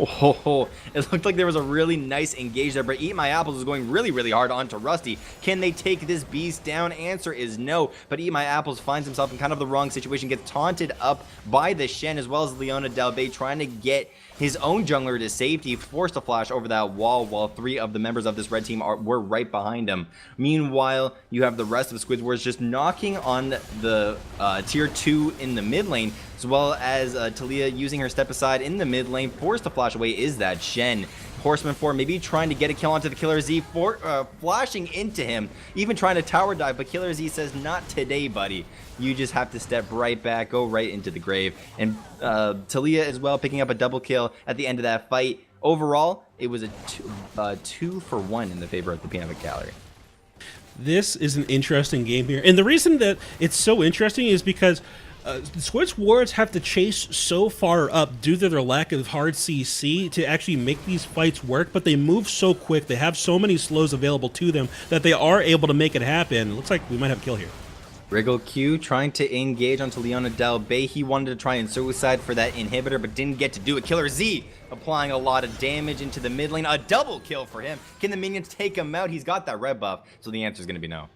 Speaker 1: Oh, it looked like there was a really nice engage there, but Eat My Apples is going really, really hard onto Rusty. Can they take this beast down? Answer is no, but Eat My Apples finds himself in kind of the wrong situation, gets taunted up by the Shen as well as Leona Del Bay, trying to get his own jungler to safety, forced to flash over that wall while three of the members of this red team were right behind him. Meanwhile, you have the rest of Squid's wards just knocking on the tier 2 in the mid lane, as well as Talia using her step aside in the mid lane. Forced to flash away is that Shen. Horseman 4 maybe trying to get a kill onto the Killer Z, flashing into him, even trying to tower dive, but Killer Z says, not today, buddy. You just have to step right back, go right into the grave. And Talia as well picking up a double kill at the end of that fight. Overall, it was a 2 for 1 in the favor of the Peanut Gallery.
Speaker 2: This is an interesting game here, and the reason that it's so interesting is because Squid's wards have to chase so far up due to their lack of hard CC to actually make these fights work, but they move so quick, they have so many slows available to them that they are able to make it happen. It looks like we might have a kill here.
Speaker 1: Wriggle Q trying to engage onto Leona Del Bay. He wanted to try and suicide for that inhibitor, but didn't get to do it. Killer Z applying a lot of damage into the mid lane. A double kill for him. Can the minions take him out? He's got that red buff, so the answer is going to be no.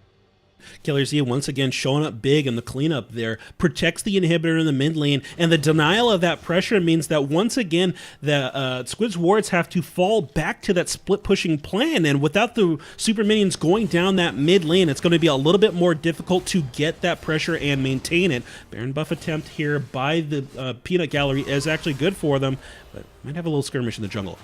Speaker 2: Killer Z once again showing up big in the cleanup there, protects the inhibitor in the mid lane, and the denial of that pressure means that once again the Squid's wards have to fall back to that split pushing plan, and without the super minions going down that mid lane, it's going to be a little bit more difficult to get that pressure and maintain it. Baron buff attempt here by the Peanut Gallery is actually good for them, but might have a little skirmish in the jungle.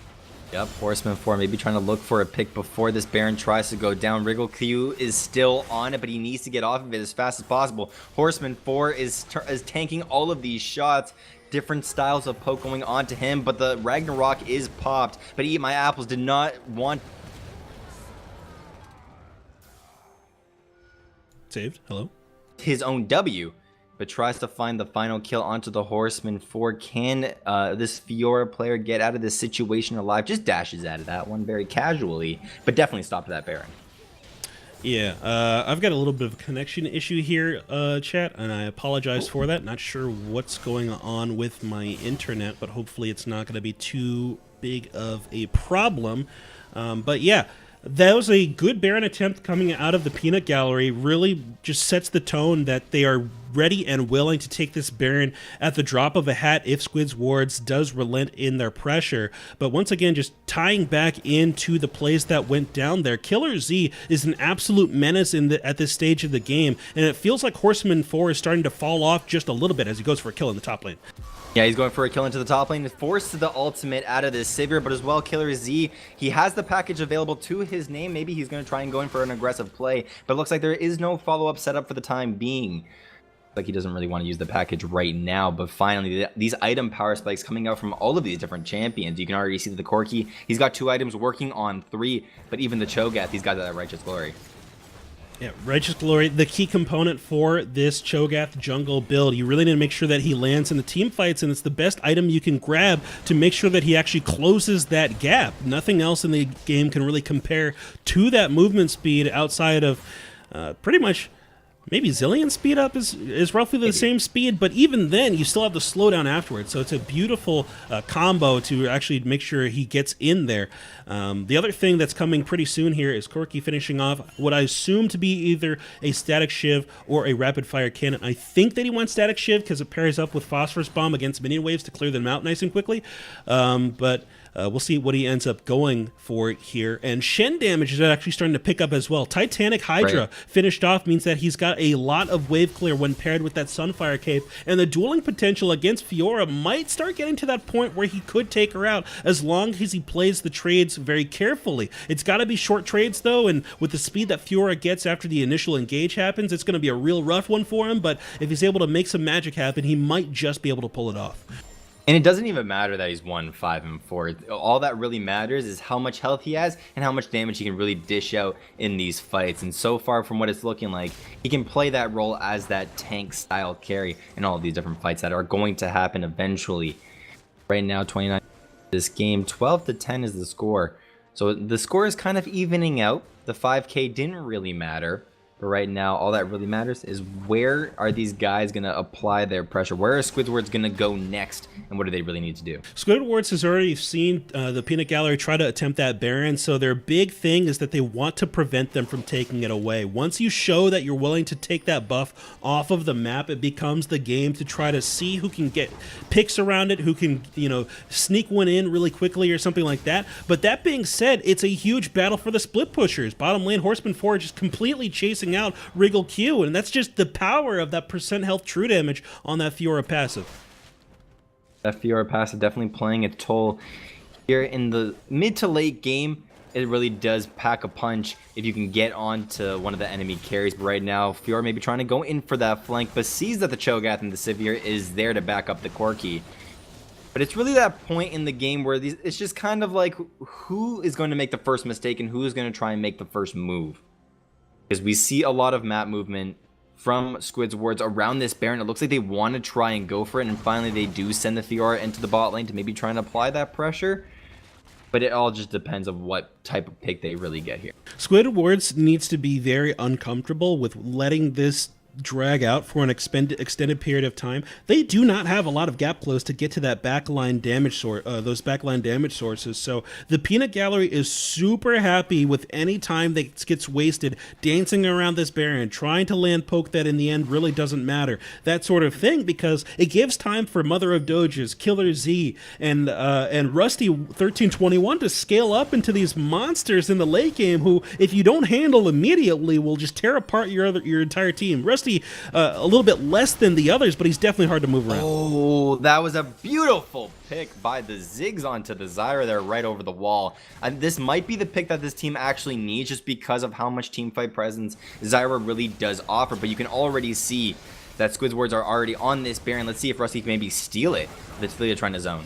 Speaker 1: Yep, Horseman 4 maybe trying to look for a pick before this Baron tries to go down. Wriggle Q is still on it, but he needs to get off of it as fast as possible. Horseman 4 is tanking all of these shots. Different styles of poke going on to him, but the Ragnarok is popped. But Eat My Apples did not want...
Speaker 2: Saved, hello?
Speaker 1: ...his own W, but tries to find the final kill onto the Horseman 4. Can this Fiora player get out of this situation alive? Just dashes out of that one very casually, but definitely stopped that Baron.
Speaker 2: Yeah, I've got a little bit of a connection issue here, chat, and I apologize for that. Not sure what's going on with my internet, but hopefully it's not going to be too big of a problem. But yeah, that was a good Baron attempt coming out of the Peanut Gallery. Really just sets the tone that they are ready and willing to take this Baron at the drop of a hat if Squid's wards does relent in their pressure. But once again, just tying back into the plays that went down there, Killer Z is an absolute menace at this stage of the game, and it feels like Horseman 4 is starting to fall off just a little bit as he goes for a kill in the top lane.
Speaker 1: Yeah, he's going for a kill into the top lane, forced the ultimate out of this Savior, but as well, Killer Z, he has the package available to his name. Maybe he's going to try and go in for an aggressive play, but it looks like there is no follow-up setup for the time being. Like he doesn't really want to use the package right now, but finally, these item power spikes coming out from all of these different champions. You can already see that the Corki, he's got 2 items working on 3, but even the Cho'Gath, he's got that Righteous Glory.
Speaker 2: Yeah, Righteous Glory, the key component for this Cho'Gath jungle build. You really need to make sure that he lands in the team fights, and it's the best item you can grab to make sure that he actually closes that gap. Nothing else in the game can really compare to that movement speed outside of pretty much... Maybe Zillion speed up is roughly the same speed, but even then, you still have the slowdown afterwards. So it's a beautiful combo to actually make sure he gets in there. The other thing that's coming pretty soon here is Corki finishing off what I assume to be either a Static Shiv or a Rapid Fire Cannon. I think that he wants Static Shiv because it pairs up with Phosphorus Bomb against minion waves to clear them out nice and quickly. But we'll see what he ends up going for here. And Shen damage is actually starting to pick up as well. Titanic Hydra finished off means that he's got a lot of wave clear when paired with that Sunfire Cape. And the dueling potential against Fiora might start getting to that point where he could take her out as long as he plays the trades very carefully. It's got to be short trades though, and with the speed that Fiora gets after the initial engage happens, it's going to be a real rough one for him. But if he's able to make some magic happen, he might just be able to pull it off.
Speaker 1: And it doesn't even matter that he's 1, 5, and 4. All that really matters is how much health he has and how much damage he can really dish out in these fights. And so far from what it's looking like, he can play that role as that tank style carry in all of these different fights that are going to happen eventually. Right now, 29 this game, 12-10 is the score. So the score is kind of evening out. The 5K didn't really matter. But right now, all that really matters is where are these guys going to apply their pressure? Where are Squidward's going to go next? And what do they really need to do?
Speaker 2: Squidward's has already seen the Peanut Gallery try to attempt that Baron, so their big thing is that they want to prevent them from taking it away. Once you show that you're willing to take that buff off of the map, it becomes the game to try to see who can get picks around it, who can, sneak one in really quickly or something like that. But that being said, it's a huge battle for the split pushers. Bottom lane, Horseman 4 just completely chasing out Wriggle Q, and that's just the power of that percent health true damage on that Fiora passive.
Speaker 1: That Fiora passive definitely playing a toll here in the mid to late game. It really does pack a punch if you can get onto one of the enemy carries. But right now, Fiora may be trying to go in for that flank, but sees that the Cho'Gath and the Sivir is there to back up the Corki. But it's really that point in the game where it's just kind of like who is going to make the first mistake and who is going to try and make the first move. Because we see a lot of map movement from Squid's wards around this Baron. It looks like they want to try and go for it, and finally they do send the Fiora into the bot lane to maybe try and apply that pressure. But it all just depends on what type of pick they really get here.
Speaker 2: Squidward's needs to be very uncomfortable with letting this drag out for an extended period of time, they do not have a lot of gap close to get to that backline damage those backline damage sources. So the Peanut Gallery is super happy with any time that gets wasted dancing around this Baron, trying to land poke that in the end really doesn't matter, that sort of thing, because it gives time for Mother of Doges, Killer Z, and Rusty 1321 to scale up into these monsters in the late game who, if you don't handle immediately, will just tear apart your entire team. Rusty, a little bit less than the others, but he's definitely hard to move around.
Speaker 1: Oh, that was a beautiful pick by the Ziggs onto the Zyra there right over the wall. And this might be the pick that this team actually needs just because of how much teamfight presence Zyra really does offer. But you can already see that Squid's wards are already on this Baron. Let's see if Rusty can maybe steal it. The Talia trying to zone.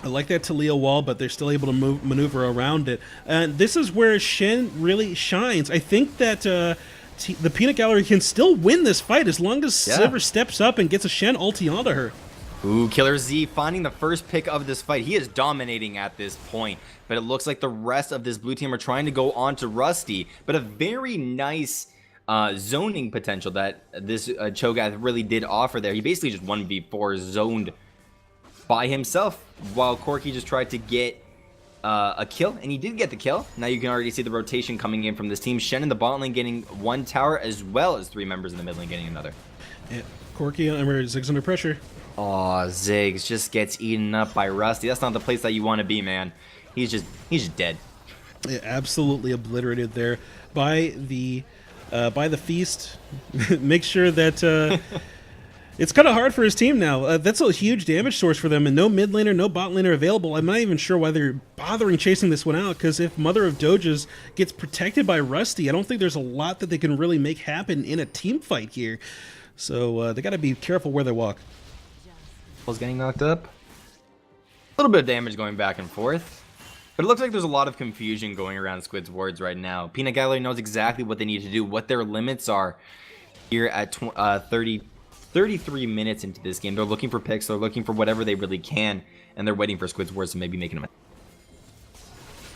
Speaker 2: I like that Talia wall, but they're still able to maneuver around it. And this is where Shen really shines. I think that the Peanut Gallery can still win this fight as long as Silver steps up and gets a Shen ulti onto her.
Speaker 1: Ooh, Killer Z finding the first pick of this fight. He is dominating at this point, but it looks like the rest of this blue team are trying to go on to Rusty, but a very nice zoning potential that this Cho'Gath really did offer there. He basically just 1v4 zoned by himself while Corki just tried to get a kill, and he did get the kill. Now you can already see the rotation coming in from this team. Shen in the bot lane getting one tower, as well as 3 members in the mid lane getting another.
Speaker 2: Yeah, Corki and Ziggs under pressure.
Speaker 1: Aw, Ziggs just gets eaten up by Rusty. That's not the place that you want to be, man. He's just dead.
Speaker 2: Yeah, absolutely obliterated there by the feast. Make sure that it's kind of hard for his team now. That's a huge damage source for them, and no mid laner, no bot laner available. I'm not even sure why they're bothering chasing this one out, because if Mother of Doges gets protected by Rusty, I don't think there's a lot that they can really make happen in a team fight here. So they got to be careful where they walk.
Speaker 1: Was getting knocked up. A little bit of damage going back and forth. But it looks like there's a lot of confusion going around Squid's wards right now. Peanut Gallery knows exactly what they need to do, what their limits are here at 33 minutes into this game. They're looking for picks, they're looking for whatever they really can, and they're waiting for Squid's wards to maybe make them.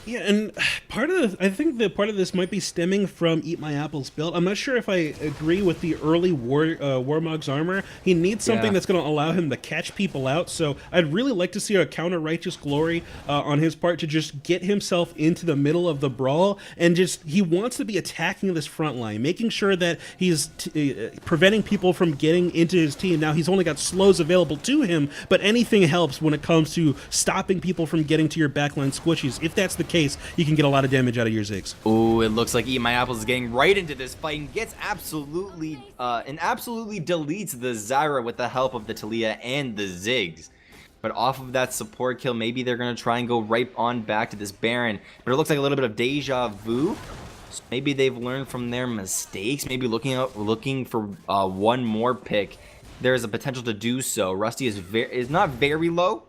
Speaker 2: Yeah, and I think the part of this might be stemming from Eat My Apples build. I'm not sure if I agree with the early Warmog's armor. He needs something that's going to allow him to catch people out, so I'd really like to see a counter Righteous Glory on his part to just get himself into the middle of the brawl, and he wants to be attacking this front line, making sure that he's preventing people from getting into his team. Now, he's only got slows available to him, but anything helps when it comes to stopping people from getting to your backline squishies. If that's the case, you can get a lot of damage out of your Ziggs.
Speaker 1: Oh, it looks like Eat My Apples is getting right into this fight and gets absolutely deletes the Zyra with the help of the Talia and the Ziggs. But off of that support kill, maybe they're going to try and go right on back to this Baron. But it looks like a little bit of deja vu. So maybe they've learned from their mistakes. Maybe looking for one more pick. There is a potential to do so. Rusty is not very low,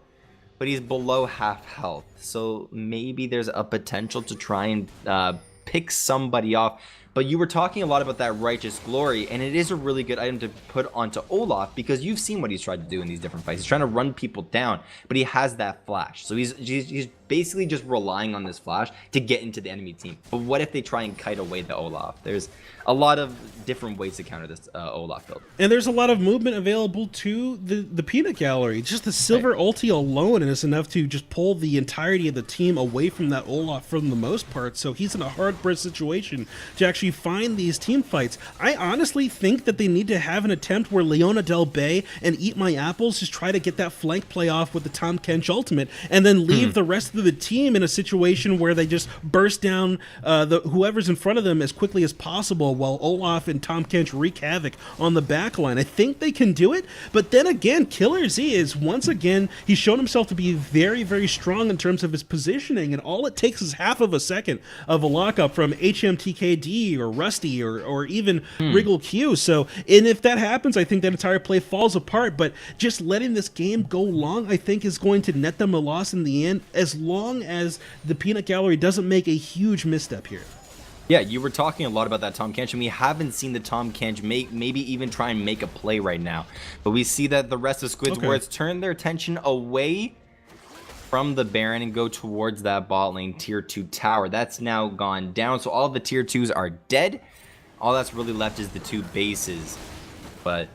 Speaker 1: but he's below half health. So maybe there's a potential to try and pick somebody off. But you were talking a lot about that Righteous Glory, and it is a really good item to put onto Olaf, because you've seen what he's tried to do in these different fights. He's trying to run people down, but he has that flash. So he's basically just relying on this flash to get into the enemy team. But what if they try and kite away the Olaf? There's a lot of different ways to counter this Olaf build.
Speaker 2: And there's a lot of movement available to the Peanut Gallery. Just the Silver ulti alone is enough to just pull the entirety of the team away from that Olaf for the most part. So he's in a hard-pressed situation to actually find these team fights. I honestly think that they need to have an attempt where Leona Del Bay and Eat My Apples just try to get that flank play off with the Tahm Kench ultimate, and then leave the rest of the team in a situation where they just burst down whoever's in front of them as quickly as possible while Olaf and Tahm Kench wreak havoc on the backline. I think they can do it, but then again, Killer Z is once again, he's shown himself to be very, very strong in terms of his positioning, and all it takes is half of a second of a lockup from HMTKD or Rusty or even Wriggle Q. So, and if that happens, I think that entire play falls apart, but just letting this game go long, I think, is going to net them a loss in the end, as long as the Peanut Gallery doesn't make a huge misstep here.
Speaker 1: Yeah, you were talking a lot about that Tahm Kench, and we haven't seen the Tahm Kench maybe even try and make a play right now. But we see that the rest of Squid's wards turn their attention away from the Baron and go towards that bot lane tier 2 tower. That's now gone down, so all of the tier 2s are dead. All that's really left is the 2 bases. But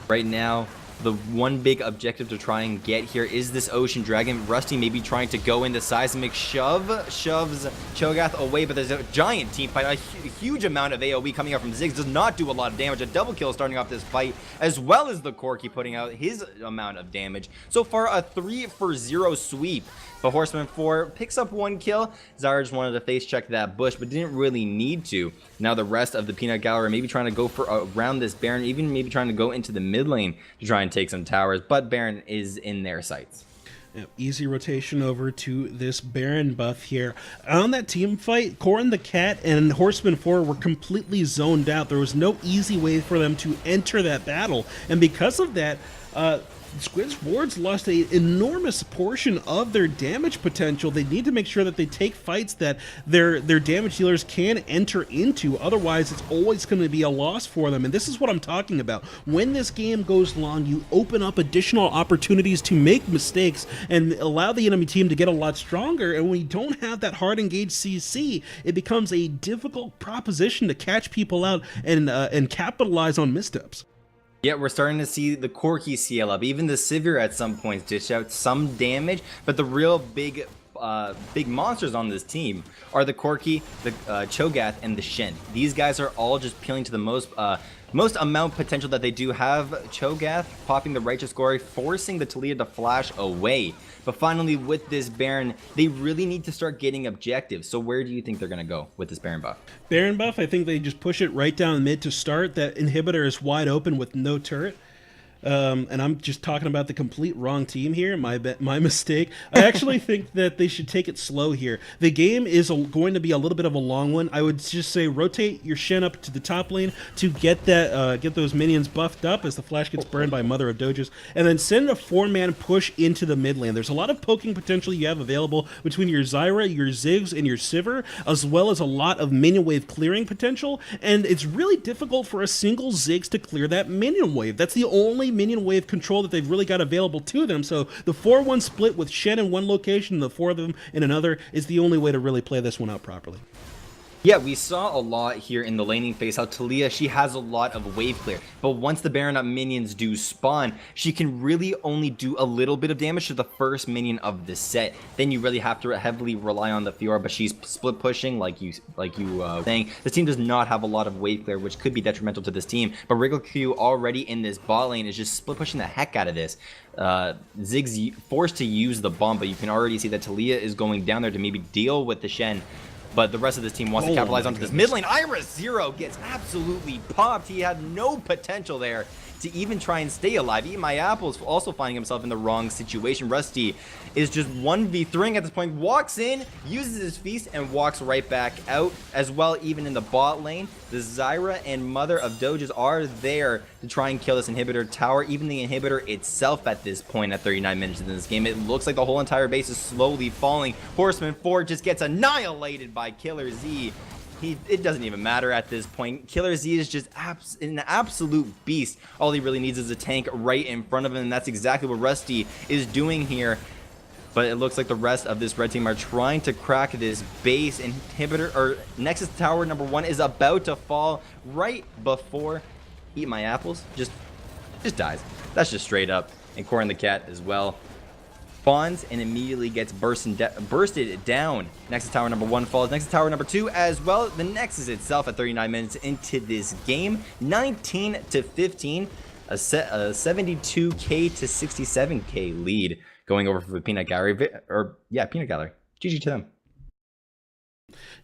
Speaker 1: right now, the one big objective to try and get here is this Ocean Dragon. Rusty maybe trying to go into seismic shove, shoves Cho'Gath away, but there's a giant team fight. A huge amount of AoE coming out from Ziggs does not do a lot of damage. A double kill starting off this fight, as well as the Corki putting out his amount of damage. So far, a 3-for-0 sweep. But Horseman 4 picks up 1 kill. Zyra just wanted to face check that bush, but didn't really need to. Now the rest of the Peanut Gallery maybe trying to go for around this Baron, even maybe trying to go into the mid lane to try and take some towers, but Baron is in their sights.
Speaker 2: Easy rotation over to this Baron buff here. On that team fight, Corrin the Cat and Horseman 4 were completely zoned out. There was no easy way for them to enter that battle, and because of that, Squid's wards lost an enormous portion of their damage potential. They need to make sure that they take fights that their damage dealers can enter into. Otherwise, it's always going to be a loss for them. And this is what I'm talking about. When this game goes long, you open up additional opportunities to make mistakes and allow the enemy team to get a lot stronger. And when you don't have that hard engaged CC, it becomes a difficult proposition to catch people out and capitalize on missteps.
Speaker 1: Yeah, we're starting to see the Corki scale up. Even the Sivir at some points dish out some damage, but the real big monsters on this team are the Corki, the Cho'Gath, and the Shen. These guys are all just peeling to the most amount potential that they do have. Cho'Gath popping the Righteous Glory, forcing the Taliyah to flash away. But finally, with this Baron, they really need to start getting objectives. So where do you think they're going to go with this Baron buff?
Speaker 2: Baron buff, I think they just push it right down mid to start. That inhibitor is wide open with no turret. And I'm just talking about the complete wrong team here. My mistake. I actually think that they should take it slow here. The game is going to be a little bit of a long one. I would just say rotate your Shen up to the top lane to get that get those minions buffed up as the flash gets burned by Mother of Doges, and then send a 4-man push into the mid lane. There's a lot of poking potential you have available between your Zyra, your Ziggs, and your Sivir, as well as a lot of minion wave clearing potential. And it's really difficult for a single Ziggs to clear that minion wave. That's the only minion wave control that they've really got available to them. So the 4-1 split with Shen in one location and the 4 of them in another is the only way to really play this one out properly.
Speaker 1: Yeah, we saw a lot here in the laning phase how Taliyah, she has a lot of wave clear, but once the Baron up minions do spawn, she can really only do a little bit of damage to the first minion of the set. Then you really have to heavily rely on the Fiora, but she's split pushing like you saying. This team does not have a lot of wave clear, which could be detrimental to this team, but WriggleQ already in this bot lane is just split pushing the heck out of this. Ziggs forced to use the bomb, but you can already see that Taliyah is going down there to maybe deal with the Shen. But the rest of this team wants to capitalize onto this mid lane. Iris0 gets absolutely popped. He had no potential there to even try and stay alive. Eat My Apples also finding himself in the wrong situation. Rusty is just 1v3ing at this point, walks in, uses his feast, and walks right back out. As well, even in the bot lane, the Zyra and Mother of Doges are there to try and kill this inhibitor tower. Even the inhibitor itself at this point at 39 minutes in this game, it looks like the whole entire base is slowly falling. Horseman 4 just gets annihilated by Killer Z. It doesn't even matter at this point. Killer Z is just an absolute beast. All he really needs is a tank right in front of him, and that's exactly what Rusty is doing here. But it looks like the rest of this red team are trying to crack this base. Inhibitor, or Nexus Tower number 1 is about to fall right before Eat My Apples just dies. That's just straight up. And Corrin the Cat as well spawns and immediately gets bursted down. Nexus Tower number 1 falls. Nexus Tower number 2 as well. The Nexus itself at 39 minutes into this game, 19 to 15, a 72k to 67k lead going over for the Peanut Gallery. Peanut Gallery. GG to them.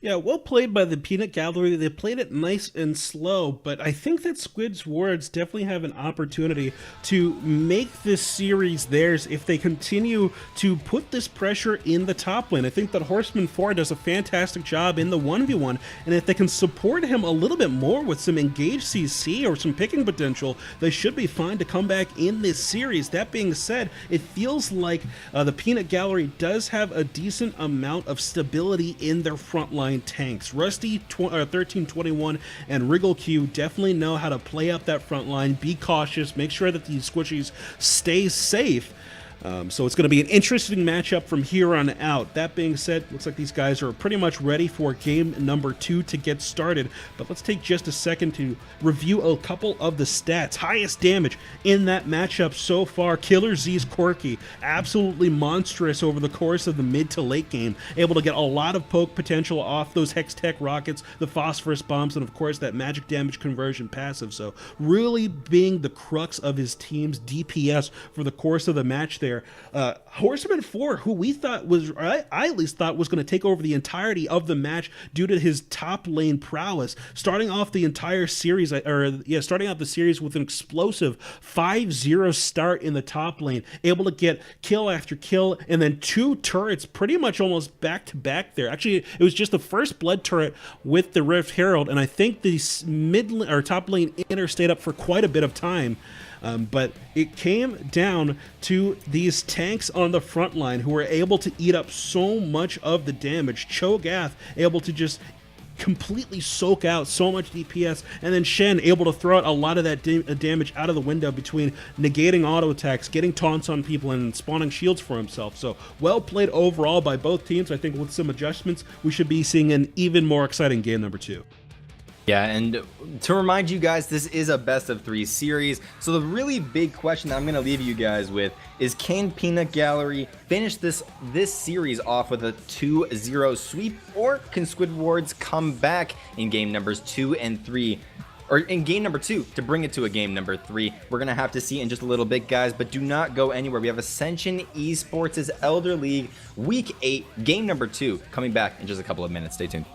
Speaker 2: Yeah, well played by the Peanut Gallery. They played it nice and slow, but I think that Squid's wards definitely have an opportunity to make this series theirs if they continue to put this pressure in the top lane. I think that Horseman 4 does a fantastic job in the 1v1, and if they can support him a little bit more with some engaged CC or some picking potential, they should be fine to come back in this series. That being said, it feels like the Peanut Gallery does have a decent amount of stability in their frontline tanks. Rusty 1321 and WriggleQ definitely know how to play up that front line, be cautious, make sure that these squishies stay safe. So it's going to be an interesting matchup from here on out. That being said, looks like these guys are pretty much ready for game number 2 to get started. But let's take just a second to review a couple of the stats. Highest damage in that matchup so far. Killer Z's Corki, absolutely monstrous over the course of the mid to late game. Able to get a lot of poke potential off those Hex Tech rockets, the phosphorus bombs, and of course that magic damage conversion passive. So really being the crux of his team's DPS for the course of the match there. Horseman 4, who we thought was, I at least thought was going to take over the entirety of the match due to his top lane prowess, starting off the entire series, starting out the series with an explosive 5-0 start in the top lane, able to get kill after kill, and then 2 turrets pretty much almost back to back there. Actually, it was just the first blood turret with the Rift Herald, and I think the top lane inner stayed up for quite a bit of time. But it came down to these tanks on the front line who were able to eat up so much of the damage. Cho'Gath able to just completely soak out so much DPS, and then Shen able to throw out a lot of that damage out of the window between negating auto attacks, getting taunts on people, and spawning shields for himself. So well played overall by both teams. I think with some adjustments, we should be seeing an even more exciting game number 2.
Speaker 1: Yeah, and to remind you guys, this is a best of 3 series, so the really big question that I'm going to leave you guys with is, can Peanut Gallery finish this series off with a 2-0 sweep, or can Squid Wards come back in game numbers 2 and 3? Or in game number 2 to bring it to a game number 3. We're going to have to see in just a little bit, guys, but do not go anywhere. We have Ascension eSports' Elder League Week 8, game number 2, coming back in just a couple of minutes. Stay tuned.